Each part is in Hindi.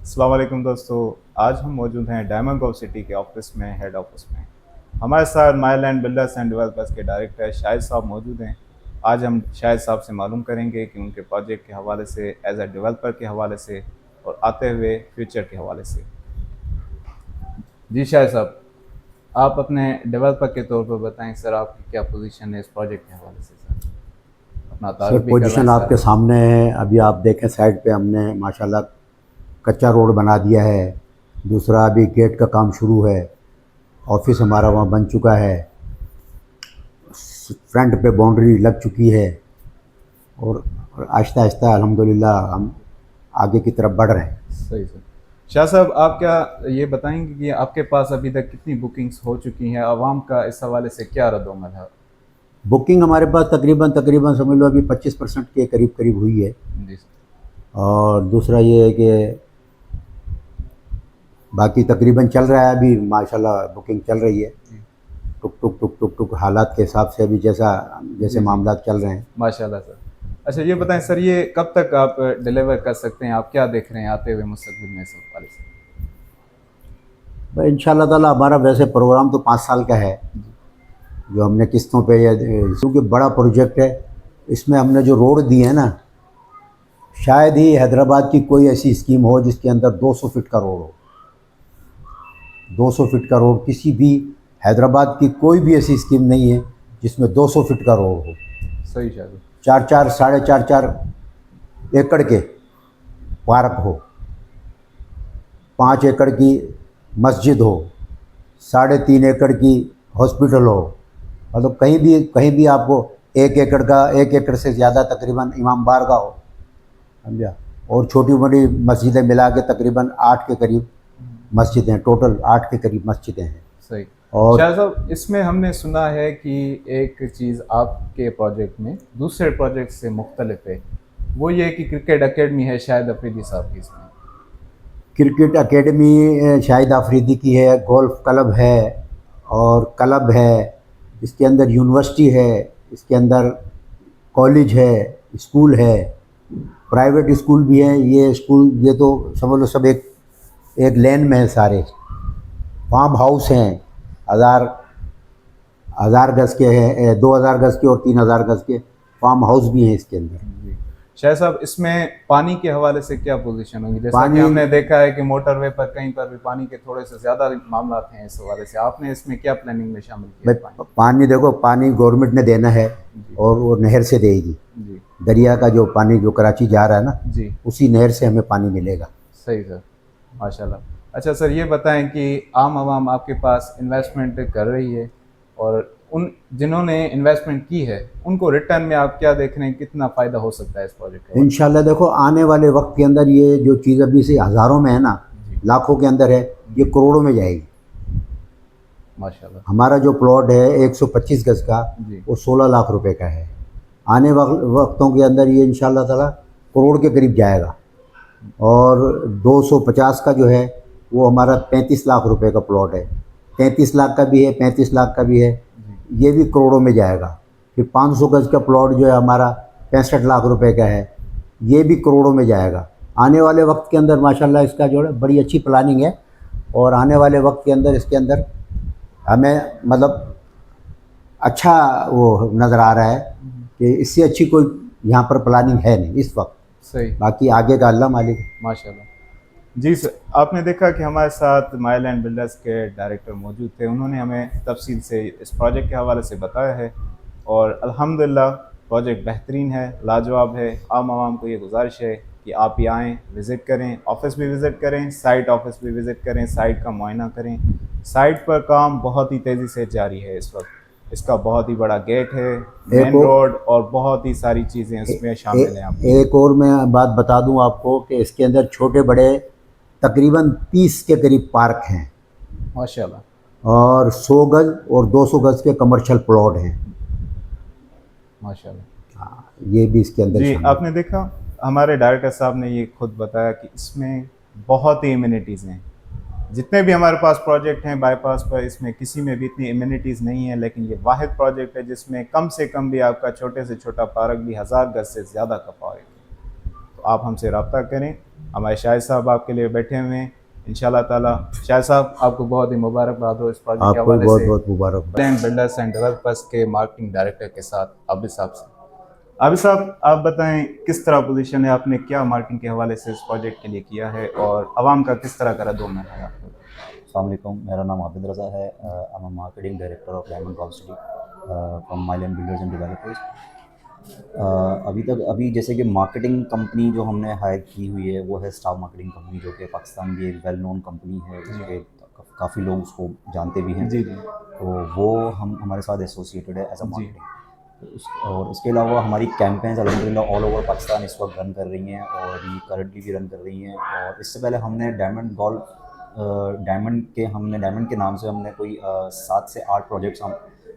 अस्सलाम वालेकुम दोस्तों। आज हम मौजूद हैं डायमंड ग्रोव सिटी के ऑफिस में, हेड ऑफिस में। हमारे साथ माइलैंड बिल्डर्स एंड डेवलपर्स के डायरेक्टर शाहिद साहब मौजूद हैं। आज हम शाहिद साहब से मालूम करेंगे कि उनके प्रोजेक्ट के हवाले से, एज ए डेवलपर के हवाले से और आते हुए फ्यूचर के हवाले से। जी शाहिद साहब, आप अपने डेवलपर के तौर पर बताएं सर, आपकी क्या पोजीशन है इस प्रोजेक्ट के हवाले से सर, अपना सर तारुफ भी करवाएं पोजीशन सर। आपके सामने है। अभी आप देखें साइड पे हमने माशाल्लाह कच्चा रोड बना दिया है। दूसरा अभी गेट का काम शुरू है। ऑफिस हमारा वहाँ बन चुका है। फ्रंट पे बाउंड्री लग चुकी है। और आहिस्ता आहिस्ता अल्हम्दुलिल्लाह हम आगे की तरफ बढ़ रहे हैं। सही सर। शाह साहब, आप क्या ये बताएंगे कि आपके पास अभी तक कितनी बुकिंग्स हो चुकी हैं, आवाम का इस हवाले से क्या रद्द-ओ-अमल है? बुकिंग हमारे पास तकरीबन तकरीबन समझ लो अभी 25% के करीब करीब हुई है। जी सर। और दूसरा ये है कि बाकी तकरीबन चल रहा है, अभी माशाल्लाह बुकिंग चल रही है। जी टुक टुक टुक टुक टुक हालात के हिसाब से अभी जैसा जैसे जी जी। मामला चल रहे हैं। माशाल्लाह सर। अच्छा ये बताएं सर, ये कब तक आप डिलीवर कर सकते हैं? आप क्या देख रहे हैं आते हुए मुस्तकबिल में इस हवाले से? भाई इंशाल्लाह ताला हमारा वैसे प्रोग्राम तो 5 साल का है, जी जो हमने किस्तों पे या क्योंकि बड़ा प्रोजेक्ट है। इसमें हमने जो रोड दी है ना, शायद ही हैदराबाद की कोई ऐसी स्कीम हो जिसके अंदर 200 फीट का रोड हो। 200 फीट का रोड किसी भी हैदराबाद की कोई भी ऐसी स्कीम नहीं है जिसमें 200 फीट का रोड हो। सही शाह। चार चार साढ़े चार चार एकड़ के पार्क हो, 5 एकड़ की मस्जिद हो, 3.5 एकड़ की हॉस्पिटल हो। मतलब कहीं भी आपको 1 एकड़ का 1 एकड़ से ज़्यादा तकरीबन इमाम बारगाह हो, समझा। और छोटी बड़ी मस्जिदें मिला के तकरीबन 8 के करीब मस्जिदें, टोटल 8 के करीब मस्जिदें हैं। सही। और शाह साहब, इसमें हमने सुना है कि एक चीज़ आपके प्रोजेक्ट में दूसरे प्रोजेक्ट से मुख्तलिफ है, वो ये है कि क्रिकेट अकेडमी है शाहिद अफरीदी साहब की इसमें। क्रिकेट एकेडमी शाहिद आफरीदी की है, गोल्फ क्लब है और क्लब है। इसके अंदर यूनिवर्सिटी है, इसके अंदर कॉलेज है, स्कूल है, प्राइवेट स्कूल भी है। ये स्कूल ये तो समझ लो सब एक एक लेन में है सारे। फार्म हाउस हैं, हज़ार हज़ार गज़ के हैं, 2,000 गज़ के और 3,000 गज़ के फार्म हाउस भी हैं इसके अंदर। जी। शाह साहब, इसमें पानी के हवाले से क्या पोजीशन होगी? जैसा कि पानी हमने देखा है कि मोटरवे पर कहीं पर भी पानी के थोड़े से ज़्यादा मामला हैं, इस हवाले से आपने इसमें क्या प्लानिंग में शामिल किया है पानी? भाई पानी देखो, पानी गवर्नमेंट ने देना है जी और वो नहर से देगी। जी दरिया का जो पानी जो कराची जा रहा है ना, जी। उसी नहर से हमें पानी मिलेगा। सही सर। माशाल्लाह। अच्छा सर, ये बताएं कि आम आवाम आपके पास इन्वेस्टमेंट कर रही है, और उन जिन्होंने इन्वेस्टमेंट की है उनको रिटर्न में आप क्या देख रहे हैं, कितना फ़ायदा हो सकता है इस प्रोजेक्ट के हवाले इंशाल्लाह देखो आने वाले वक्त के अंदर ये जो चीज़ अभी से हज़ारों में है ना, से? जी लाखों के अंदर है, ये जी। करोड़ों में जाएगी। माशाल्लाह। हमारा जो प्लॉट है 125 गज़ का, जी वो 16 लाख रुपए का है। आने वक्तों के अंदर ये इंशाल्लाह ताला करोड़ के करीब जाएगा। और 250 का जो है वो हमारा 35 लाख रुपए का प्लॉट है। 33 लाख का भी है, 35 लाख का भी है, जी। ये भी करोड़ों में जाएगा। फिर 500 गज़ का प्लॉट जो है हमारा 65 लाख रुपए का है, ये भी करोड़ों में जाएगा। आने वाले वक्त के अंदर माशाल्लाह इसका जो है बड़ी अच्छी प्लानिंग है। और आने वाले वक्त के अंदर इसके अंदर हमें मतलब अच्छा वो नज़र आ रहा है कि इससे अच्छी कोई यहाँ पर प्लानिंग है नहीं इस वक्त। सही। बाकी आगे का अल्लाह मालिक है। माशाल्लाह। जी सर, आपने देखा कि हमारे साथ माइलैंड बिल्डर्स के डायरेक्टर मौजूद थे। उन्होंने हमें तफसील से इस प्रोजेक्ट के हवाले से बताया है, और अल्हम्दुलिल्लाह प्रोजेक्ट बेहतरीन है, लाजवाब है। आम आवाम को ये गुजारिश है कि आप ही आएँ, विज़िट करें, ऑफ़िस भी विज़िट करें, साइट ऑफ़िस भी विज़िट करें, साइट का मुआयना करें। साइट पर काम बहुत ही तेज़ी से जारी है इस वक्त। इसका बहुत ही बड़ा गेट है, एक मेन और रोड और बहुत ही सारी चीज़ें ए, इसमें ए, शामिल हैं आपकी। एक और मैं बात बता दूं आपको कि इसके अंदर छोटे बड़े तकरीबन 30 के करीब पार्क हैं। माशाल्लाह। और 100 गज़ और 200 गज़ के कमर्शियल प्लॉट हैं। माशाल्लाह। हाँ, ये भी इसके अंदर जी, शामिल आपने है। देखा, हमारे डायरेक्टर साहब ने ये खुद बताया कि इसमें बहुत ही इम्यूनिटीज़ हैं। जितने भी हमारे पास प्रोजेक्ट हैं बाईपास पर, इसमें किसी में भी इतनी इम्यूनिटीज़ नहीं है, लेकिन ये वाहिद प्रोजेक्ट है जिसमें कम से कम भी आपका छोटे से छोटा पार्क भी 1000 गज से ज़्यादा का पार्क है। तो आप हमसे रब्ता करें, हमारे शाहिद साहब आपके लिए बैठे हुए हैं इंशाल्लाह ताला। शाहिद साहब आपको बहुत ही मुबारकबाद हो इस प्रोजेक्ट के आपको भी हवाले बहुत से। बहुत मुबारक। लैंड बिल्डर्स एंड डेवलपर्स के मार्केटिंग डायरेक्टर के साथ आबिद साहब से। आबिद साहब आप बताएं किस तरह पोजीशन है, आपने क्या मार्केटिंग के हवाले से इस प्रोजेक्ट के लिए किया है और आवाम का किस तरह का रद्द-ओ-मल है आपको? अस्सलाम वालेकुम, मेरा नाम आबिद रज़ा है। I am marketing director of diamond golf city from my land builders and developers. अभी जैसे कि मार्केटिंग कंपनी जो हमने हायर की हुई है वो है स्टार मार्केटिंग कंपनी, जो कि पाकिस्तान की एक वेल नोन कंपनी है, जिसके काफ़ी लोग उसको जानते भी हैं। जी जी तो वो हम हमारे साथ एसोसिएटेड है एज अ जी मार्केटिंग। और उसके अलावा हमारी कैंपेन्स अल्हम्दुलिल्लाह ऑल ओवर पाकिस्तान इस वक्त रन कर रही हैं और ये करंटली भी रन कर रही हैं। और इससे पहले हमने डायमंड के नाम से हमने कोई 7 से 8 प्रोजेक्ट्स हम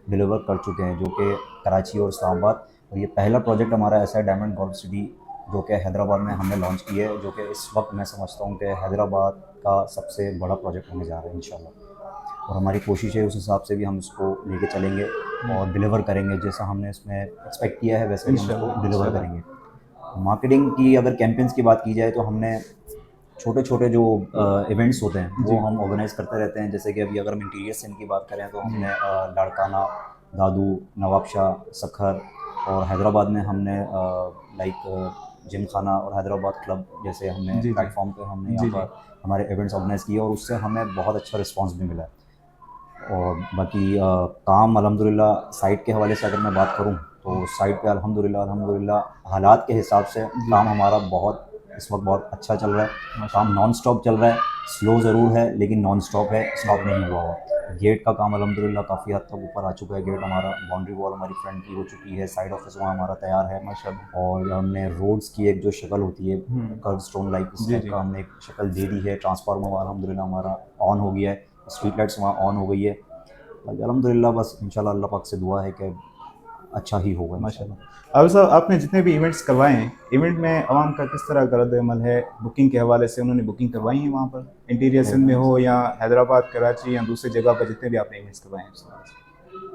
डिलीवर कर चुके हैं, जो कि कराची और इस्लामाबाद। और ये पहला प्रोजेक्ट हमारा ऐसा है डायमंड गॉल्फ सिटी, जो कि हैदराबाद में हमने लॉन्च किया है, जो कि इस वक्त मैं समझता हूँ कि हैदराबाद का सबसे बड़ा प्रोजेक्ट होने जा रहा है इंशाल्लाह। और हमारी कोशिश है उस हिसाब से भी हम इसको लेके चलेंगे और डिलीवर करेंगे, जैसा हमने इसमें एक्सपेक्ट किया है वैसे ही हम इसको डिलीवर करेंगे। मार्केटिंग की अगर कैंपेन्स की बात की जाए तो हमने छोटे छोटे जो इवेंट्स होते हैं वो हम ऑर्गेनाइज करते रहते हैं। जैसे कि अभी अगर हम इंटीरियर सीन की बात करें तो हमने लाड़काना, दादू, नवाबशाह, सखर और हैदराबाद में हमने जिम खाना और हैदराबाद क्लब जैसे हमने जी। प्लेटफॉर्म पे हमने यहाँ जी, पर हमारे इवेंट्स ऑर्गेनाइज किए और उससे हमें बहुत अच्छा रिस्पांस भी मिला है। और बाकी काम अल्हम्दुलिल्लाह साइट के हवाले से अगर मैं बात करूँ तो साइट पे अल्हम्दुलिल्लाह हालात के हिसाब से काम हमारा इस वक्त बहुत अच्छा चल रहा है। काम नॉन स्टॉप चल रहा है, स्लो ज़रूर है लेकिन नॉन स्टॉप है, स्टॉप नहीं हुआ हुआ। गेट का काम अल्हम्दुलिल्लाह काफ़ी हद तक ऊपर आ चुका है। गेट हमारा, बाउंड्री वॉल हमारी फ्रंट की हो चुकी है, साइड ऑफिस वहाँ हमारा तैयार है माशाल्लाह। और हमने रोड्स की एक जो शक्ल होती है कर्व स्टोन लाइक, इस टाइप का हमने एक शक्ल दे दी है। ट्रांसफार्मर अल्हम्दुलिल्लाह हमारा ऑन हो गया है, स्ट्रीट लाइट्स वहाँ ऑन हो गई है। अल्हम्दुलिल्लाह बस इंशाल्लाह अल्लाह पाक से दुआ है कि अच्छा ही होगा इंशाल्लाह। माशाल्लाह। अब साहब आपने जितने भी इवेंट्स करवाए हैं, इवेंट में आवाम का किस तरह का रद्द-ओ-अमल है? बुकिंग के हवाले से उन्होंने बुकिंग करवाई है वहाँ पर? इंटीरियर सिंध में हो या हैदराबाद, कराची या दूसरी जगह पर जितने भी आपने इवेंट्स करवाए हैं उसके हवाले से?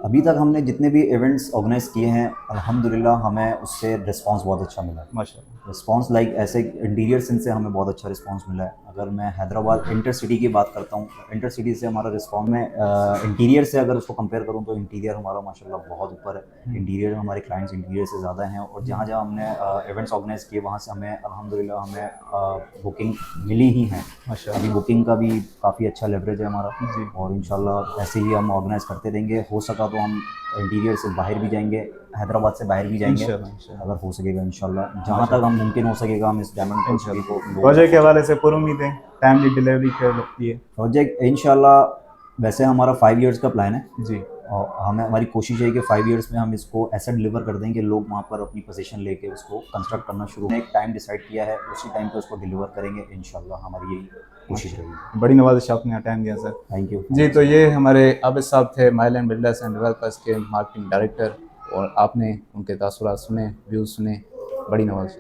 अभी तक हमने जितने भी इवेंट्स ऑर्गेनाइज़ किए हैं अल्हम्दुलिल्लाह हमें उससे रिस्पांस बहुत अच्छा मिला है। माशाल्लाह। रिस्पांस ऐसे इंटीरियर सिंध से हमें बहुत अच्छा रिस्पांस मिला है। अगर मैं हैदराबाद इंटर सिटी की बात करता हूँ, इंटर सिटी से हमारा रिस्पांस में इंटीरियर से अगर उसको कंपेयर करूँ तो इंटीरियर हमारा माशाल्लाह बहुत ऊपर है। इंटीरियर में हमारे क्लाइंट्स इंटीरियर से ज़्यादा हैं और जहाँ जहाँ हमने इवेंट्स ऑर्गेनाइज़ किए वहाँ से हमें अल्हम्दुलिल्लाह बुकिंग मिली ही हैं। माशाल्लाह। अभी बुकिंग का भी काफ़ी अच्छा लेवरेज है हमारा जी। और इंशाल्लाह ऐसे ही हम ऑर्गेनाइज़ करते रहेंगे। हो सका तो हम इंटीरियर से बाहर भी जाएंगे, हैदराबाद से बाहर भी जाएंगे इंशाल्लाह। अगर हो सकेगा इंशाल्लाह। जहाँ तक हम मुमकिन हो सकेगा हम इस डायमंड गॉल्फ सिटी को प्रोजेक्ट के हवाले से पूरी उम्मीदें टाइमली डिलीवरी कर सकती है। प्रोजेक्ट इंशाल्लाह। वैसे हमारा 5 इयर्स का प्लान है जी। और हमारी कोशिश है कि 5 इयर्स में हम इसको ऐसा डिलीवर कर दें कि लोग वहाँ पर अपनी पोजीशन लेके उसको कंस्ट्रक्ट करना शुरू। एक टाइम डिसाइड किया है, उसी टाइम पे उसको डिलीवर करेंगे इंशाल्लाह। हमारी यही कोशिश रहेगी। बड़ी नवाज़िश आपने यहाँ टाइम दिया सर। Thank you. जी, तो ये हमारे आबिद साहब थे, माइलैंड बिल्डर्स एंड डेवलपर्स के मार्केटिंग डायरेक्टर, और आपने उनके तासुरात सुने, व्यूज़ सुने। बड़ी नवाज़िश।